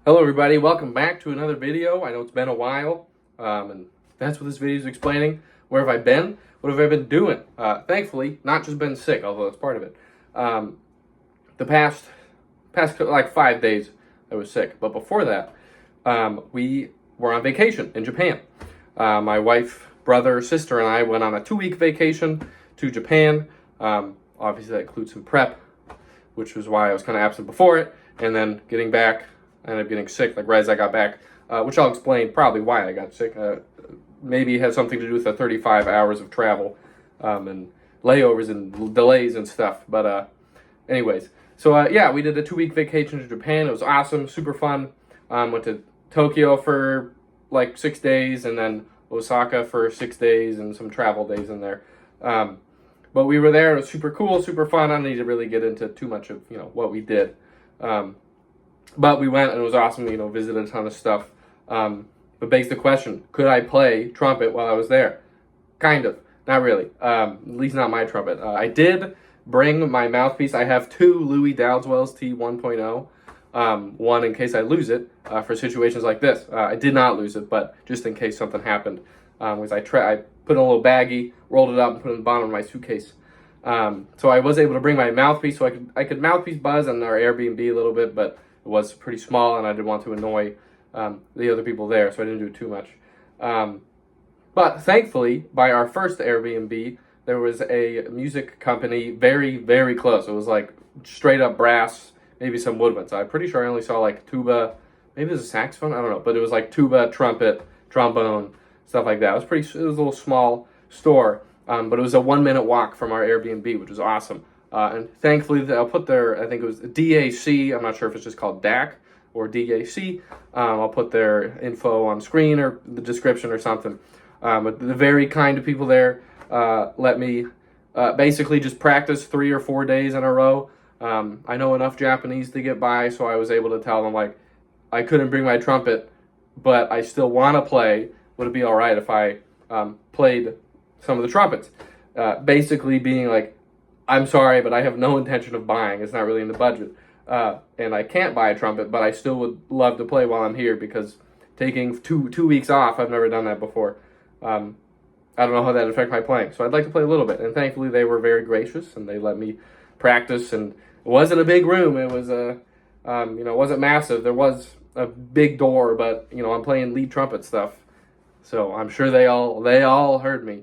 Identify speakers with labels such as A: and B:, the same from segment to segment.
A: Hello everybody, welcome back to another video. I know it's been a while, and that's what this video is explaining. Where have I been? What have I been doing? Thankfully, not just been sick, although that's part of it. The past like 5 days I was sick, but before that, we were on vacation in Japan. My wife, brother, sister, and I went on a 2-week vacation to Japan. Obviously that includes some prep, which was why I was kind of absent before it, and then getting back, I ended up getting sick like right as I got back, which I'll explain probably why I got sick. Maybe it had something to do with the 35 hours of travel and layovers and delays and stuff. But anyways, so yeah, we did a 2-week vacation to Japan. It was awesome, super fun. Went to Tokyo for like 6 days, and then Osaka for 6 days, and some travel days in there. But we were there. It was super cool, super fun. I don't need to really get into too much of what we did. But we went and it was awesome, visited a ton of stuff. But begs the question, could I play trumpet while I was there? Kind of. Not really. At least not my trumpet. I did bring my mouthpiece. I have 2 Louis Dowdeswell's T1.0. One in case I lose it for situations like this. I did not lose it, but just in case something happened. Was I put in a little baggie, rolled it up, and put it in the bottom of my suitcase. So I was able to bring my mouthpiece, so I could mouthpiece buzz on our Airbnb a little bit, but it was pretty small, and I didn't want to annoy the other people there, so I didn't do too much. But thankfully, by our first Airbnb, there was a music company very, very close. It was like straight up brass, maybe some woodwinds. I'm pretty sure I only saw like tuba, maybe there's a saxophone, I don't know, but it was like tuba, trumpet, trombone, stuff like that. It was a little small store, but it was a 1-minute walk from our Airbnb, which was awesome. And thankfully, I'll put their, I think it was DAC, I'm not sure if it's just called DAC or DAC. I'll put their info on screen or the description or something. But the very kind of people there let me basically just practice 3 or 4 days in a row. I know enough Japanese to get by, so I was able to tell them, like, I couldn't bring my trumpet, but I still want to play. Would it be all right if I played some of the trumpets? Basically being like, I'm sorry, but I have no intention of buying. It's not really in the budget. And I can't buy a trumpet, but I still would love to play while I'm here, because taking two weeks off, I've never done that before. I don't know how that affects my playing. So I'd like to play a little bit. And thankfully, they were very gracious, and they let me practice. And it wasn't a big room. It was it wasn't massive. There was a big door, but, I'm playing lead trumpet stuff. So I'm sure they all heard me.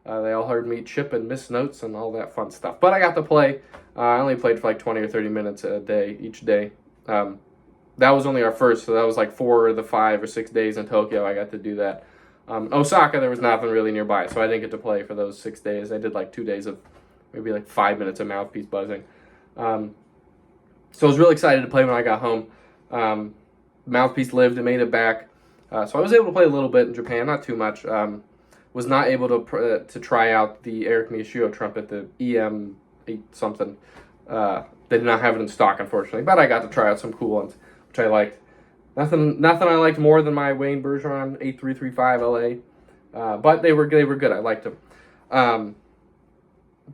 A: They all heard me chip and miss notes and all that fun stuff. But I got to play. I only played for like 20 or 30 minutes a day, each day. That was only our first, so that was like 4 of the 5 or 6 days in Tokyo. I got to do that. Osaka, there was nothing really nearby, so I didn't get to play for those 6 days. I did like 2 days of maybe like 5 minutes of mouthpiece buzzing. So I was really excited to play when I got home. Mouthpiece lived and made it back. So I was able to play a little bit in Japan, not too much. Was not able to try out the Eric Miyashiro trumpet, the EM8 something. They did not have it in stock, unfortunately, but I got to try out some cool ones, which I liked. Nothing I liked more than my Wayne Bergeron 8335 LA, but they were good. I liked them. But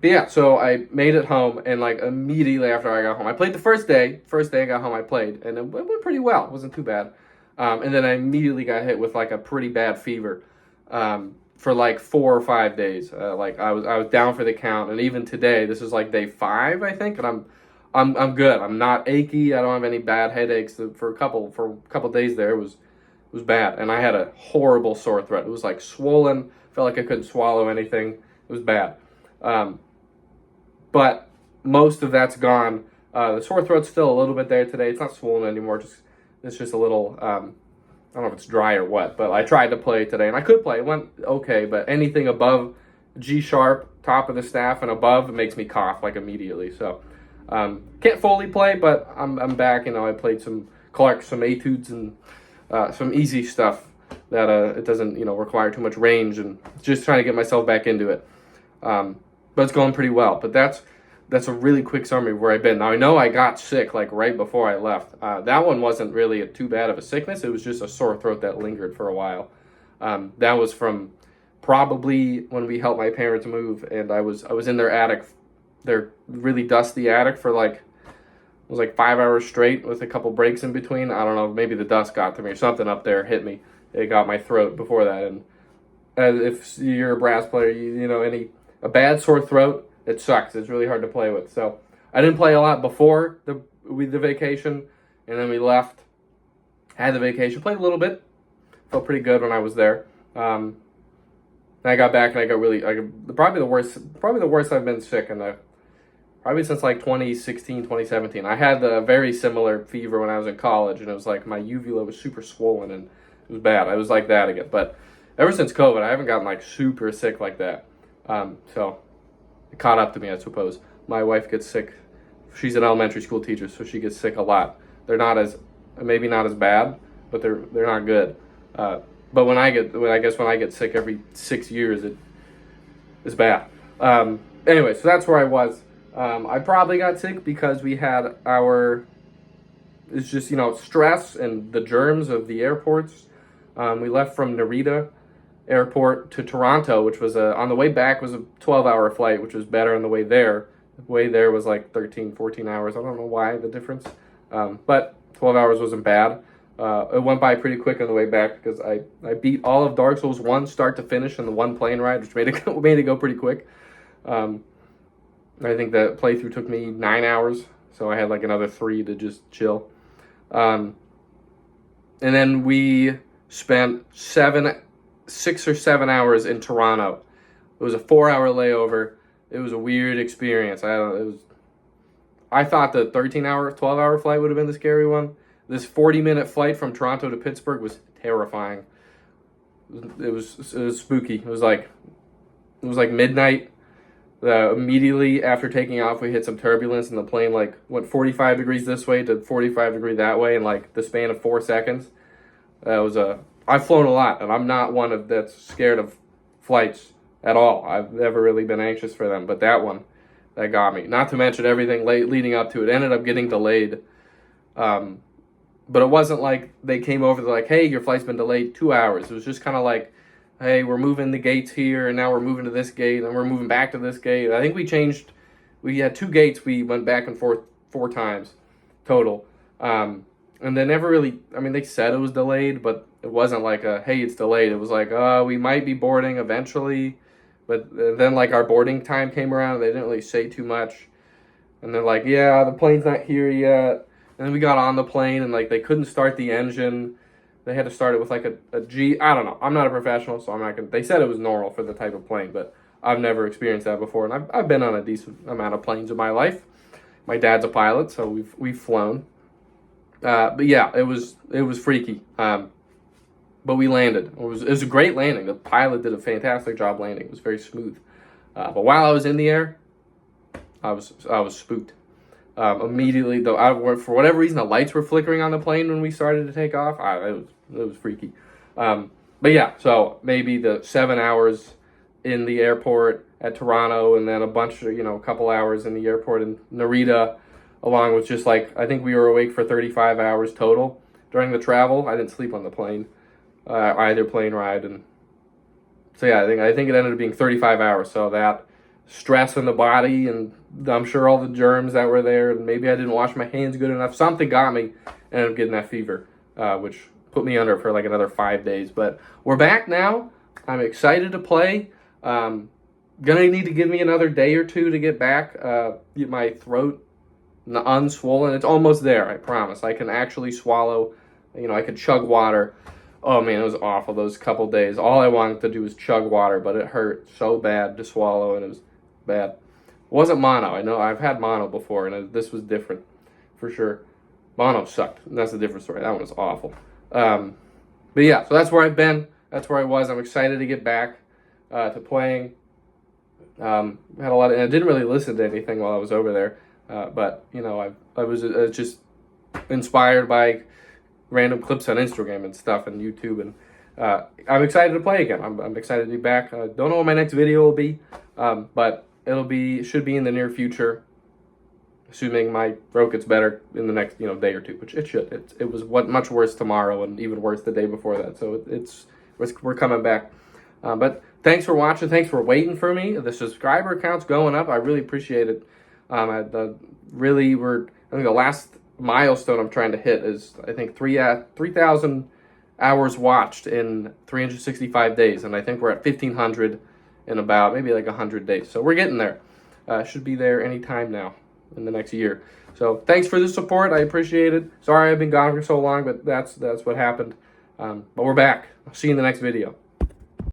A: yeah, so I made it home, and like immediately after I got home, I played the first day. First day I got home, I played, and it went pretty well. It wasn't too bad. And then I immediately got hit with like a pretty bad fever. For like 4 or 5 days. Like I was down for the count, and even today, this is like day 5, I think, and I'm good. I'm not achy. I don't have any bad headaches. For a couple days there, it was bad, and I had a horrible sore throat. It was like swollen. Felt like I couldn't swallow anything. It was bad. But most of that's gone. The sore throat's still a little bit there today. It's not swollen anymore. It's just a little. I don't know if it's dry or what, but I tried to play today, and I could play. It went okay, but anything above G sharp, top of the staff, and above, it makes me cough like immediately. So can't fully play, but I'm back. I played some Clark, some etudes, and some easy stuff that it doesn't require too much range, and just trying to get myself back into it. But it's going pretty well. But that's a really quick summary of where I've been. Now, I know I got sick like right before I left. That one wasn't really too bad of a sickness. It was just a sore throat that lingered for a while. That was from probably when we helped my parents move, and I was in their attic, their really dusty attic, for like was like 5 hours straight with a couple breaks in between. I don't know, maybe the dust got to me or something up there hit me. It got my throat before that. And if you're a brass player, you know, a bad sore throat, it sucks. It's really hard to play with. So I didn't play a lot before the vacation, and then we left, had the vacation, played a little bit, felt pretty good when I was there. I got back and I got really, probably the worst I've been sick probably since like 2016, 2017. I had a very similar fever when I was in college, and it was like my uvula was super swollen and it was bad. I was like that again. But ever since COVID, I haven't gotten like super sick like that. So it caught up to me, I suppose. My wife gets sick. She's an elementary school teacher, so she gets sick a lot. They're maybe not as bad, but they're not good. But when I get sick every 6 years, it's bad. Anyway, so that's where I was. I probably got sick because we had it's just, you know, stress and the germs of the airports. We left from Narita Airport to Toronto, which was on the way back was a 12-hour flight, which was better on the way there. The way there was like 13, 14 hours. I don't know why the difference. But 12 hours wasn't bad. It went by pretty quick on the way back because I beat all of Dark Souls 1 start to finish in the one plane ride, which made it go pretty quick. I think the playthrough took me 9 hours, so I had like another 3 to just chill. And then we spent 6 or 7 hours in Toronto. It was a 4-hour layover. It was a weird experience. I thought the 12-hour flight would have been the scary one. This 40-minute flight from Toronto to Pittsburgh was terrifying. It was spooky. It was like midnight. Immediately after taking off, we hit some turbulence, and the plane like went 45 degrees this way to 45 degrees that way in like the span of 4 seconds. I've flown a lot, and I'm not one that's scared of flights at all. I've never really been anxious for them, but that got me. Not to mention everything leading up to it ended up getting delayed. But it wasn't like they came over, they're like, hey, your flight's been delayed 2 hours. It was just kind of like, hey, we're moving the gates here, and now we're moving to this gate, and we're moving back to this gate. I think we had 2 gates we went back and forth 4 times total. And they never really, they said it was delayed, but it wasn't like hey, it's delayed. It was like, we might be boarding eventually. But then like our boarding time came around, and they didn't really say too much. And they're like, yeah, the plane's not here yet. And then we got on the plane, and like they couldn't start the engine. They had to start it with like a G. I don't know. I'm not a professional, so I'm not gonna. They said it was normal for the type of plane, but I've never experienced that before. And I've been on a decent amount of planes in my life. My dad's a pilot, so we've flown. But yeah, it was freaky. But we landed. It was a great landing. The pilot did a fantastic job landing. It was very smooth. But while I was in the air, I was spooked. Immediately, though, for whatever reason, the lights were flickering on the plane when we started to take off. It was freaky. But yeah, so maybe the 7 hours in the airport at Toronto, and then a couple hours in the airport in Narita, along with just like, I think we were awake for 35 hours total during the travel. I didn't sleep on the plane, either plane ride, and so yeah, I think it ended up being 35 hours. So that stress in the body, and I'm sure all the germs that were there, and maybe I didn't wash my hands good enough. Something got me, and I ended up getting that fever, which put me under for like another 5 days. But we're back now. I'm excited to play. Gonna need to give me another day or 2 to get back. Get my throat unswollen. It's almost there, I promise. I can actually swallow. I could chug water. Oh man, it was awful those couple days. All I wanted to do was chug water, but it hurt so bad to swallow, and it was bad. It wasn't mono. I know I've had mono before, and this was different for sure. Mono sucked. That's a different story. That one was awful. But yeah, so that's where I've been. That's where I was. I'm excited to get back to playing. Had a lot, and I didn't really listen to anything while I was over there. But I was just inspired by random clips on Instagram and stuff and YouTube, and I'm excited to play again. I'm excited to be back. Don't know what my next video will be, but should be in the near future, assuming my throat gets better in the next day or 2, which it should. It was much worse tomorrow, and even worse the day before that. So we're coming back. But thanks for watching. Thanks for waiting for me. The subscriber count's going up. I really appreciate it. I think the last milestone I'm trying to hit is, I think, 3,000 hours watched in 365 days. And I think we're at 1,500 in about maybe like 100 days. So we're getting there. Should be there anytime now in the next year. So thanks for the support. I appreciate it. Sorry I've been gone for so long, but that's what happened. But we're back. I'll see you in the next video.